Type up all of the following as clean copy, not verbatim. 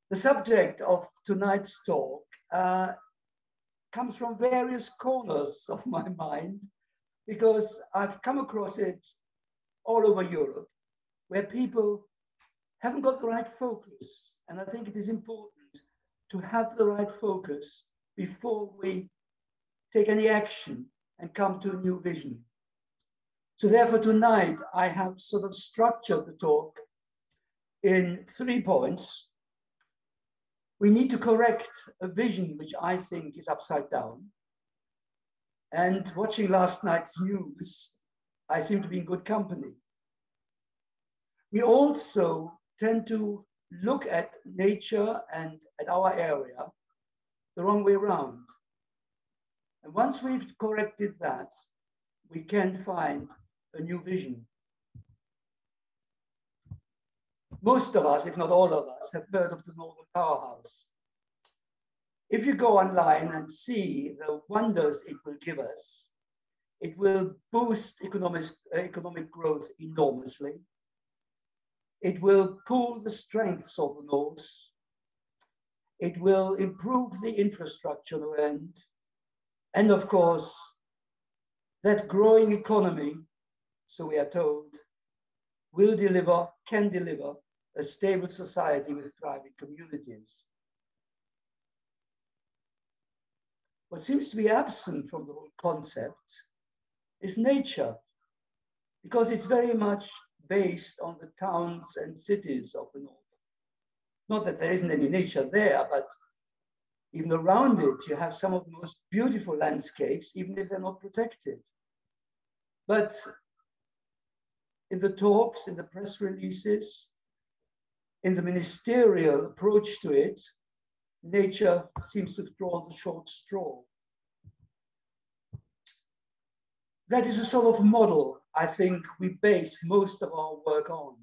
The subject of tonight's talk comes from various corners of my mind because I've come across it all over Europe where people haven't got the right focus. And I think it is important to have the right focus before we take any action and come to a new vision. So therefore tonight I have sort of structured the talk in 3 points. We need to correct a vision which I think is upside down. And watching last night's news, I seem to be in good company. We also tend to look at nature and at our area the wrong way around. And once we've corrected that, we can find a new vision. Most of us, if not all of us, have heard of the Northern Powerhouse. If you go online and see the wonders it will give us, it will boost economic growth enormously. It will pool the strengths of the North. It will improve the infrastructure on the end. And of course, that growing economy, so we are told, can deliver a stable society with thriving communities. What seems to be absent from the whole concept is nature, because it's very much based on the towns and cities of the North. Not that there isn't any nature there, but even around it, you have some of the most beautiful landscapes, even if they're not protected. But in the talks, in the press releases, in the ministerial approach to it, nature seems to have drawn the short straw. That is a sort of model I think we base most of our work on.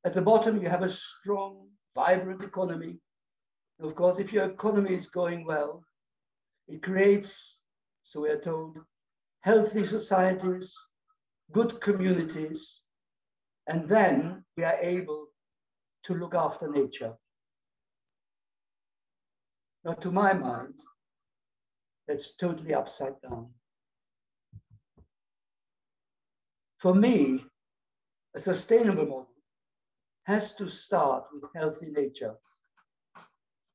At the bottom, you have a strong, vibrant economy. And of course, if your economy is going well, it creates, so we are told, healthy societies, good communities, and then we are able to look after nature. Now, to my mind, that's totally upside down. For me, a sustainable model has to start with healthy nature,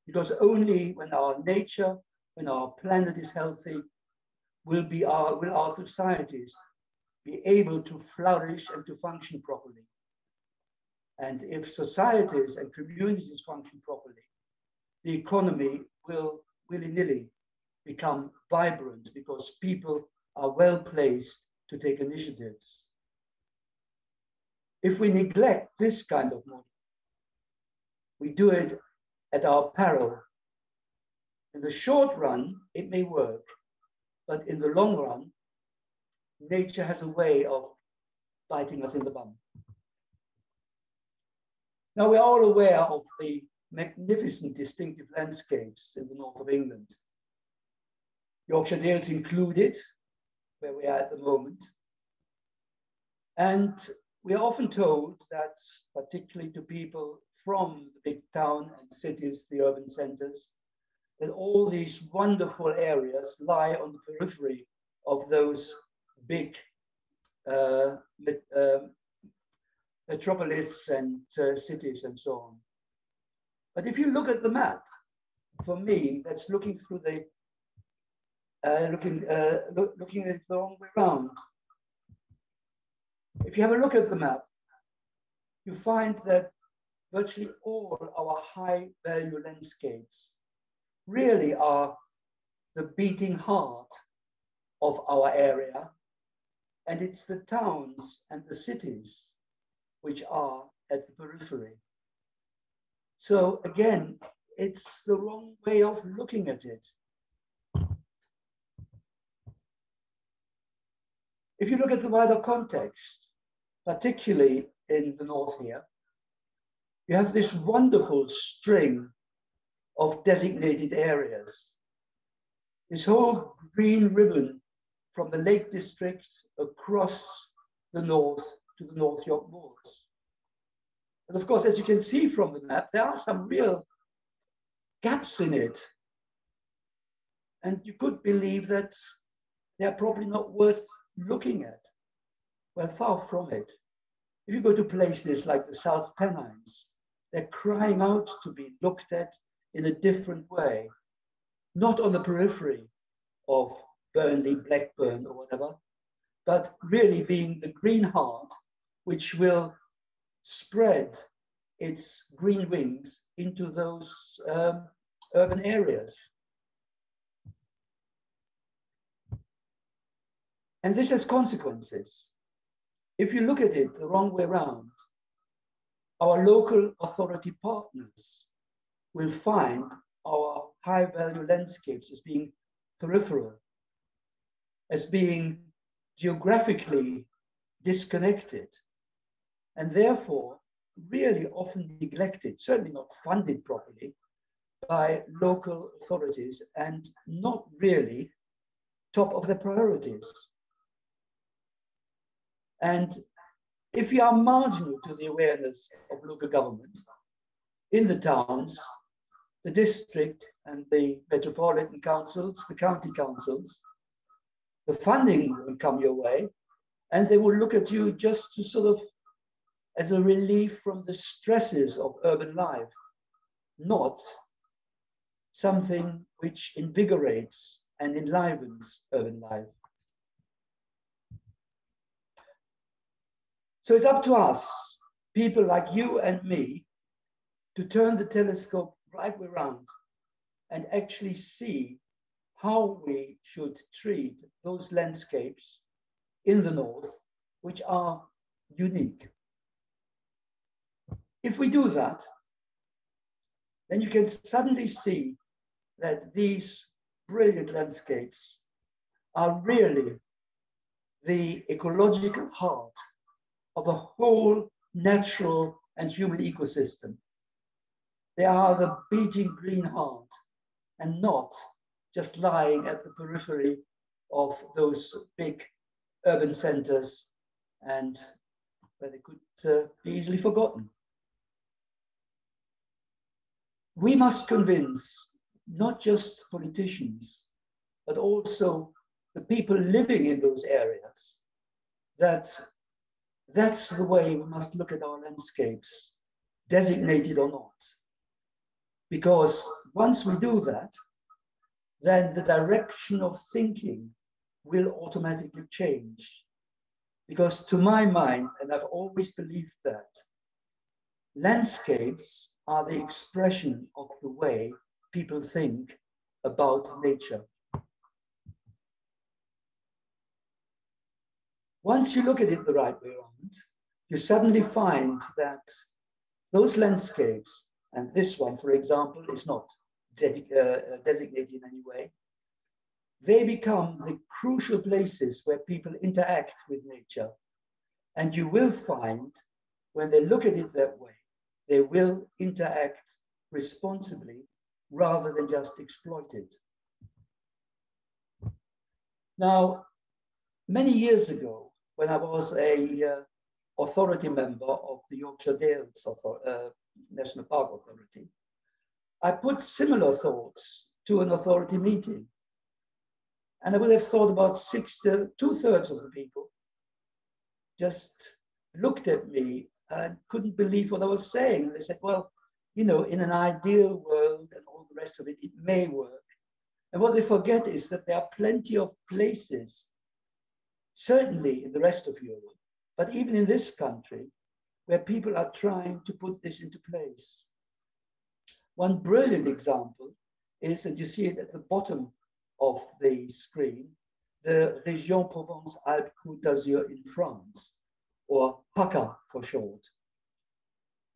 because only when our nature, when our planet is healthy, will our societies be able to flourish and to function properly. And if societies and communities function properly, the economy will willy-nilly become vibrant because people are well placed to take initiatives. If we neglect this kind of model, we do it at our peril. In the short run, it may work, but in the long run, nature has a way of biting us in the bum. Now, we're all aware of the magnificent distinctive landscapes in the north of England. Yorkshire Dales included, where we are at the moment. And we are often told that, particularly to people from the big town and cities, the urban centers, that all these wonderful areas lie on the periphery of those big metropolis and cities and so on. But if you look at the map, for me, that's looking through the looking at it the wrong way around. If you have a look at the map, you find that virtually all our high-value landscapes really are the beating heart of our area, and it's the towns and the cities which are at the periphery. So again, it's the wrong way of looking at it. If you look at the wider context, particularly in the north here, you have this wonderful string of designated areas. This whole green ribbon from the Lake District across the north to the North York Moors. And of course, as you can see from the map, there are some real gaps in it. And you could believe that they're probably not worth looking at. Well, far from it. If you go to places like the South Pennines, they're crying out to be looked at in a different way, not on the periphery of Burnley, Blackburn, or whatever, but really being the green heart, which will spread its green wings into those urban areas. And this has consequences. If you look at it the wrong way around, our local authority partners will find our high-value landscapes as being peripheral, as being geographically disconnected, and therefore really often neglected, certainly not funded properly by local authorities, and not really top of their priorities. And if you are marginal to the awareness of local government in the towns, the district and the metropolitan councils, the county councils, the funding will come your way, and they will look at you just to sort of as a relief from the stresses of urban life, not something which invigorates and enlivens urban life. So it's up to us, people like you and me, to turn the telescope right way around and actually see how we should treat those landscapes in the north, which are unique. If we do that, then you can suddenly see that these brilliant landscapes are really the ecological heart of a whole natural and human ecosystem. They are the beating green heart and not just lying at the periphery of those big urban centers and where they could be easily forgotten. We must convince not just politicians, but also the people living in those areas that that's the way we must look at our landscapes, designated or not. Because once we do that, then the direction of thinking will automatically change. Because to my mind, and I've always believed that, landscapes are the expression of the way people think about nature. Once you look at it the right way around, you suddenly find that those landscapes, and this one, for example, is not designated in any way, they become the crucial places where people interact with nature. And you will find, when they look at it that way, they will interact responsibly rather than just exploit it. Now, many years ago, when I was a authority member of the Yorkshire Dales National Park Authority, I put similar thoughts to an authority meeting. And I would have thought about 2/3 of the people just looked at me and couldn't believe what I was saying. They said, well, you know, in an ideal world and all the rest of it, it may work. And what they forget is that there are plenty of places, certainly in the rest of Europe, but even in this country, where people are trying to put this into place. One brilliant example is, and you see it at the bottom of the screen, the Région Provence-Alpes-Côte d'Azur in France, or PACA for short.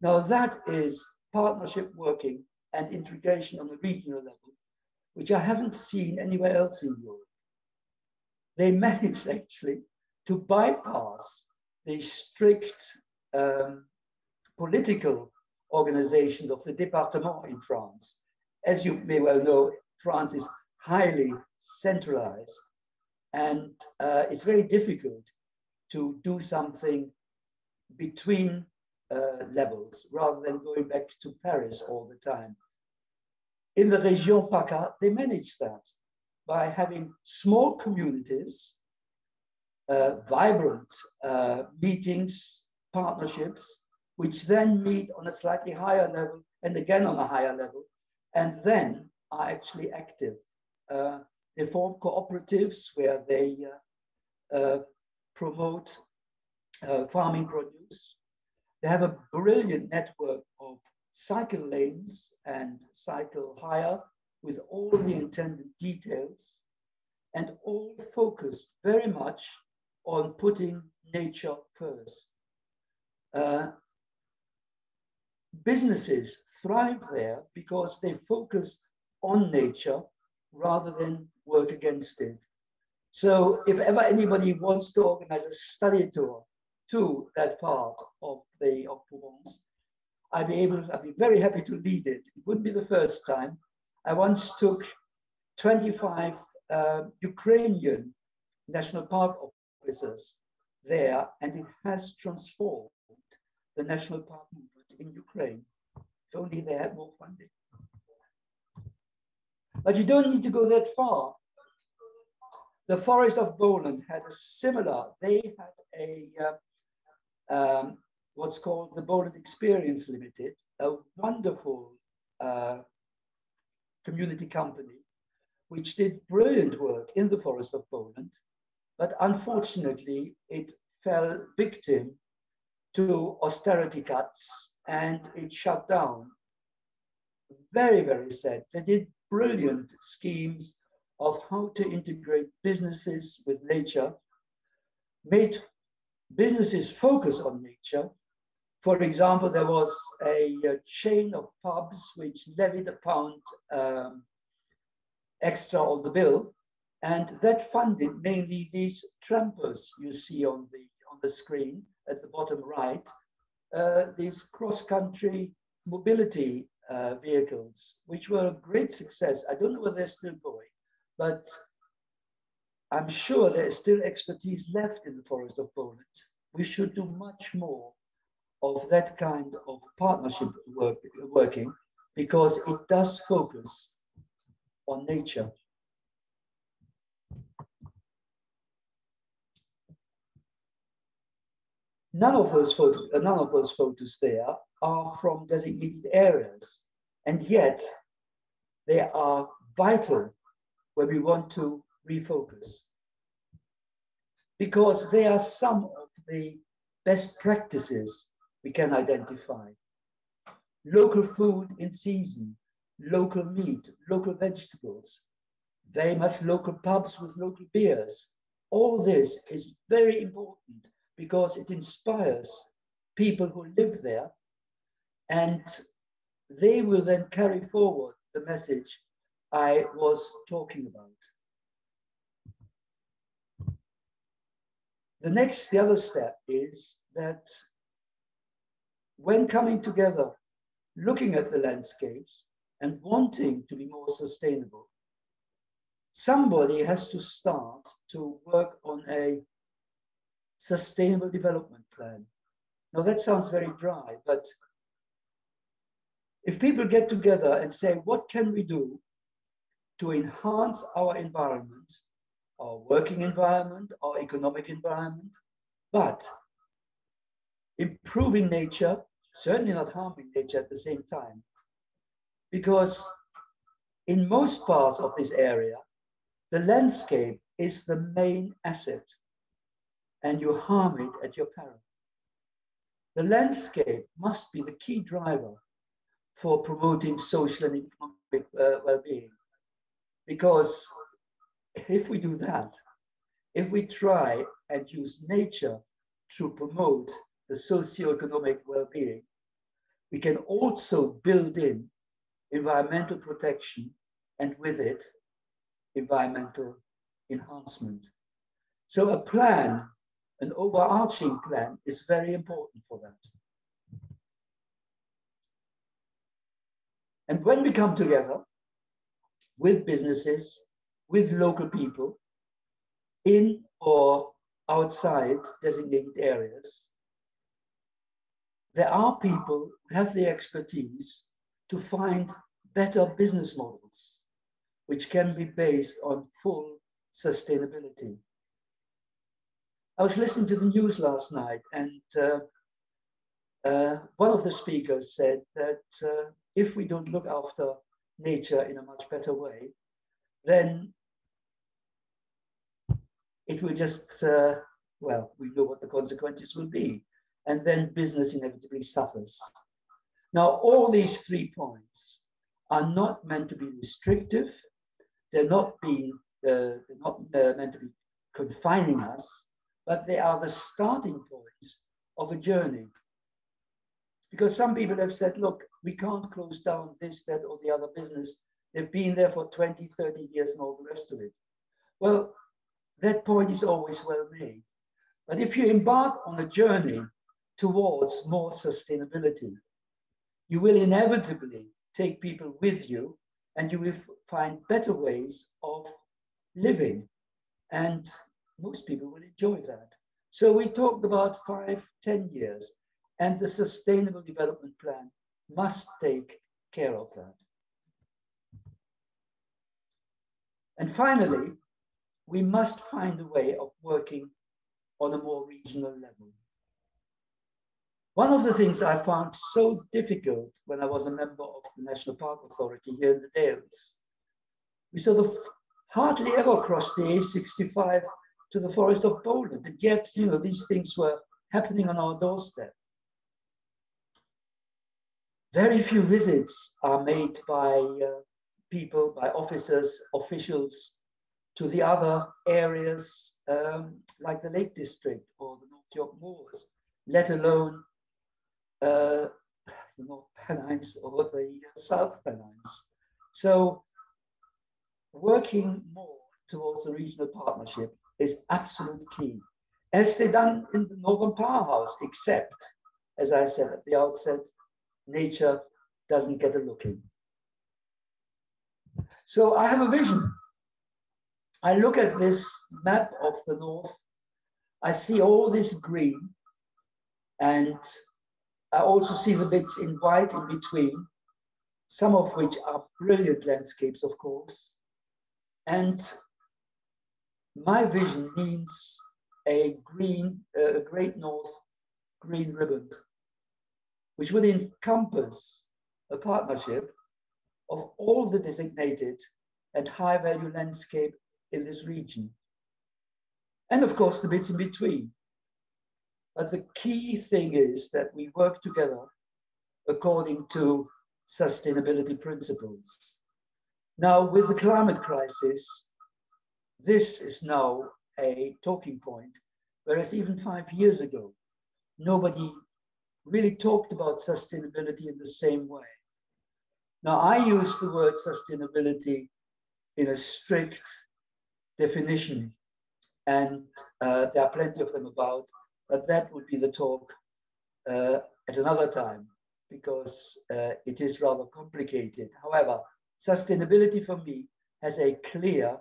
Now that is partnership working and integration on a regional level, which I haven't seen anywhere else in Europe. They managed actually to bypass the strict political organizations of the département in France. As you may well know, France is highly centralized, and it's very difficult to do something between levels rather than going back to Paris all the time. In the Région PACA, they manage that by having small communities, vibrant meetings, partnerships, which then meet on a slightly higher level and again on a higher level, and then are actually active. They form cooperatives where they promote farming produce. They have a brilliant network of cycle lanes and cycle hire with all the intended details, and all focused very much on putting nature first. Businesses thrive there because they focus on nature rather than work against it. So if ever anybody wants to organize a study tour to that part of Provence, I'd be very happy to lead it. It wouldn't be the first time. I once took 25 Ukrainian national park officers there, and it has transformed the national park movement in Ukraine. If only they had more funding. But you don't need to go that far. The Forest of Boland had a similar, they had a, what's called the Boland Experience Limited, a wonderful community company, which did brilliant work in the Forest of Boland, but unfortunately it fell victim to austerity cuts and it shut down. Very, very sad. They did brilliant schemes of how to integrate businesses with nature, made businesses focus on nature. For example, there was a chain of pubs which levied £1 extra on the bill, and that funded mainly these trampers you see on the screen at the bottom right, these cross-country mobility vehicles, which were a great success. I don't know whether they're still going, but I'm sure there is still expertise left in the Forest of Boland. We should do much more of that kind of partnership working, because it does focus on nature. None of those photos there are from designated areas, and yet they are vital when we want to refocus, because they are some of the best practices we can identify. Local food in season, local meat, local vegetables, very much local pubs with local beers. All this is very important because it inspires people who live there, and they will then carry forward the message I was talking about. The other step is that when coming together, looking at the landscapes and wanting to be more sustainable, somebody has to start to work on a sustainable development plan. Now that sounds very dry, but if people get together and say, what can we do to enhance our environment, our working environment, our economic environment, but improving nature, certainly not harming nature at the same time. Because in most parts of this area, the landscape is the main asset, and you harm it at your peril. The landscape must be the key driver for promoting social and economic well-being. Because if we do that, if we try and use nature to promote the socio-economic well-being, we can also build in environmental protection and with it, environmental enhancement. So a plan, an overarching plan, is very important for that. And when we come together with businesses, with local people, in or outside designated areas, there are people who have the expertise to find better business models, which can be based on full sustainability. I was listening to the news last night, and one of the speakers said that if we don't look after nature in a much better way, then it will just, well, we know what the consequences will be. And then business inevitably suffers. Now, all these 3 points are not meant to be restrictive. They're not meant to be confining us, but they are the starting points of a journey. Because some people have said, look, we can't close down this, that, or the other business. They've been there for 20, 30 years and all the rest of it. Well, that point is always well made. But if you embark on a journey towards more sustainability, you will inevitably take people with you, and you will find better ways of living. And most people will enjoy that. So we talked about 5, 10 years, and the Sustainable Development Plan must take care of that. And finally, we must find a way of working on a more regional level. One of the things I found so difficult when I was a member of the National Park Authority here in the Dales, we sort of hardly ever crossed the A65 to the Forest of Bowland, and yet, you know, these things were happening on our doorstep. Very few visits are made by people, by officers, officials, to the other areas like the Lake District or the North York Moors, let alone the North Pennines or the South Pennines. So working more towards a regional partnership is absolute key, as they've done in the Northern Powerhouse, except, as I said at the outset, nature doesn't get a look in. So I have a vision. I look at this map of the North, I see all this green, and I also see the bits in white in between, some of which are brilliant landscapes, of course. And my vision means a Great North green ribbon, which would encompass a partnership of all the designated and high-value landscape in this region. And of course, the bits in between. But the key thing is that we work together according to sustainability principles. Now, with the climate crisis, this is now a talking point, whereas even 5 years ago, nobody really talked about sustainability in the same way. Now, I use the word sustainability in a strict definition, and there are plenty of them about, but that would be the talk at another time, because it is rather complicated. However, sustainability for me has a clear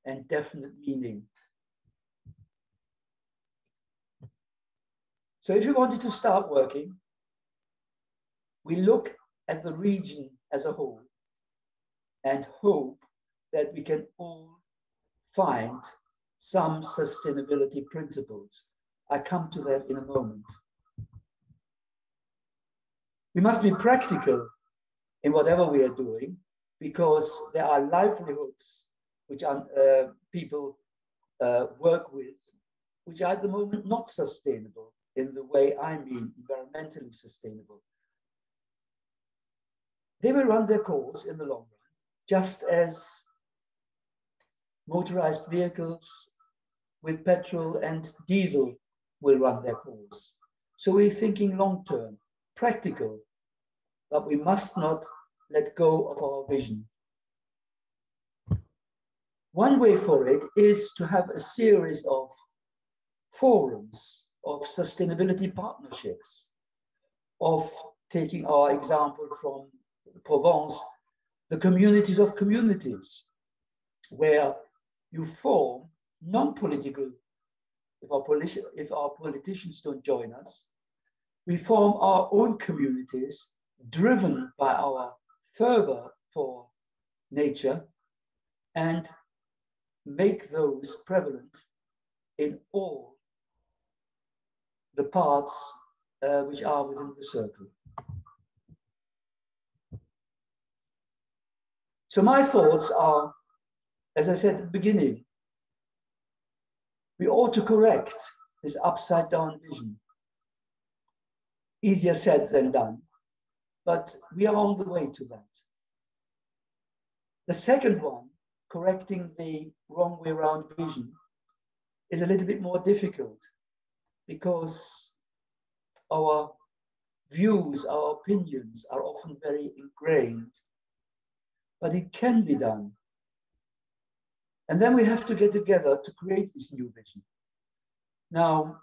and definite meaning. So if you wanted to start working, we look at the region as a whole and hope that we can all find some sustainability principles. I come to that in a moment. We must be practical in whatever we are doing, because there are livelihoods which people work with, which are at the moment not sustainable in the way I mean environmentally sustainable. They will run their course in the long run, just as motorized vehicles with petrol and diesel will run their course. So we're thinking long-term, practical, but we must not let go of our vision. One way for it is to have a series of forums, of sustainability partnerships, of, taking our example from Provence, the communities of communities, where you form non-political, if our politicians don't join us, We form our own communities driven by our fervor for nature and make those prevalent in all the parts which are within the circle. So my thoughts are, as I said at the beginning, we ought to correct this upside down vision. Easier said than done, but we are on the way to that. The second one, correcting the wrong way around vision, is a little bit more difficult because our views, our opinions are often very ingrained, but it can be done. And then we have to get together to create this new vision. Now,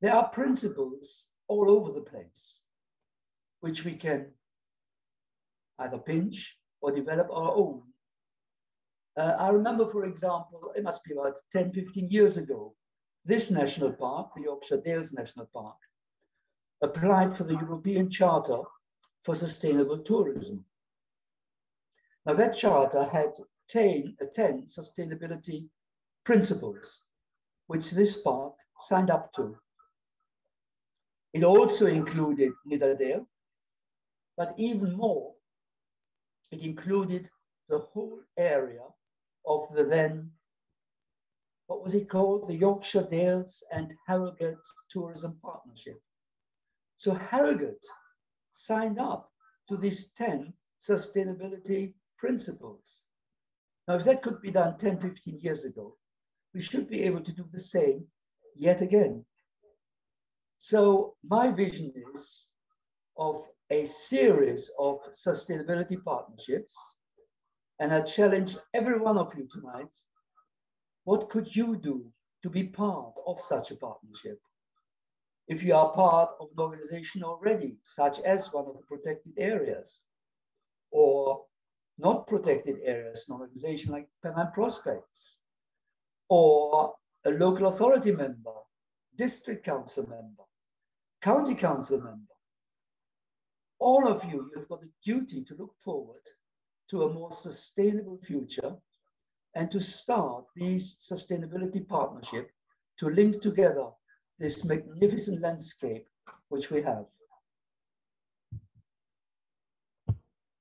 there are principles all over the place, which we can either pinch or develop our own. I remember, for example, it must be about 10, 15 years ago, this national park, the Yorkshire Dales National Park, applied for the European Charter for Sustainable Tourism. Now that charter had 10 sustainability principles, which this park signed up to. It also included Nidderdale, but even more, it included the whole area of the then, what was it called? The Yorkshire Dales and Harrogate Tourism Partnership. So Harrogate signed up to these 10 sustainability principles. Now, if that could be done 10, 15 years ago, we should be able to do the same yet again. So my vision is of a series of sustainability partnerships, and I challenge every one of you tonight, what could you do to be part of such a partnership? If you are part of an organization already, such as one of the protected areas, or not protected areas, an organization like Pennine Prospects, or a local authority member, district council member, county council member, all of you, you've got a duty to look forward to a more sustainable future and to start these sustainability partnerships to link together this magnificent landscape which we have.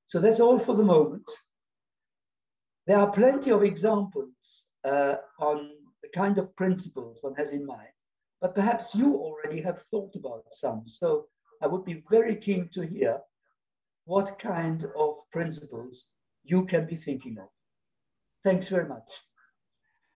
So that's all for the moment. There are plenty of examples on the kind of principles one has in mind, but perhaps you already have thought about some. So I would be very keen to hear what kind of principles you can be thinking of. Thanks very much.